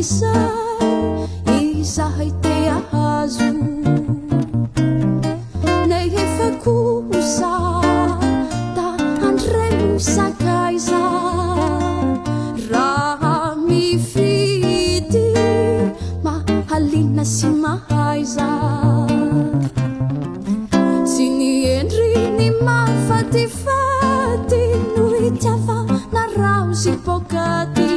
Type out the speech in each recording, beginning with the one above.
isay izahay te ahazo nay efa kosa da andreo sakaiza raha mifidy mahalina sy mahaiza tsy ny endry ny mahafatifaty no itiava na rao sy pokaty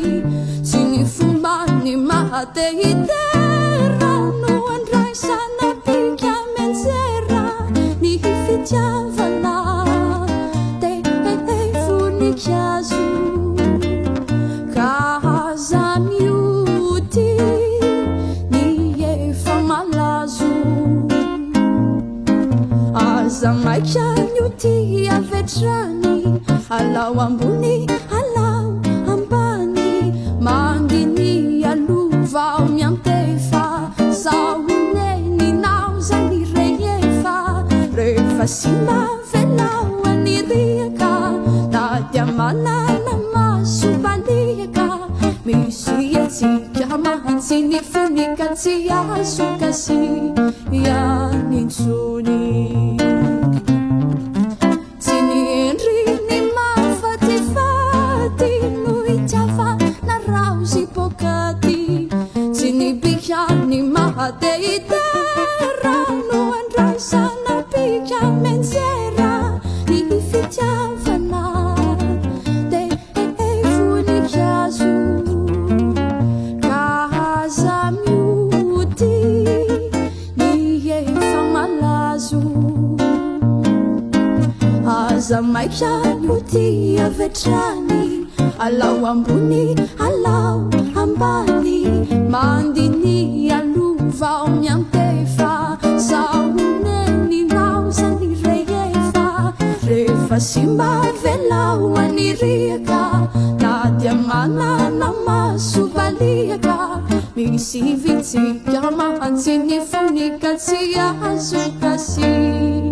tsy ny fomba ny mahatehitera no andraisana pika menjera ny fitiavana te voninkazo ka aza miody ny efa malazo aza maika miody avetrany alao ambony alao ambany manginy alovao miantefa zaoneny naozany rehefa rehefa simba velao anirihaka dady amanana maso baliaka misy etsika mahatsy ny fonika tsy azo kasy ianintsony tsy ny endry ny mahafatifaty no itiava na rao sy pokaty tsy ny bika ny mahatehitera no andraisana pika menjera ny fitiavana te voninkazo ka aza miody ny efa malazo aza maika miody avetrany alao ambony alao ambany mandiny alovao miantefa zaoneny naozany rehefa rehefa simba velao anirihaka dady amanana maso baliaka misy vitsika mahatsy ny fonika tsy azo kasy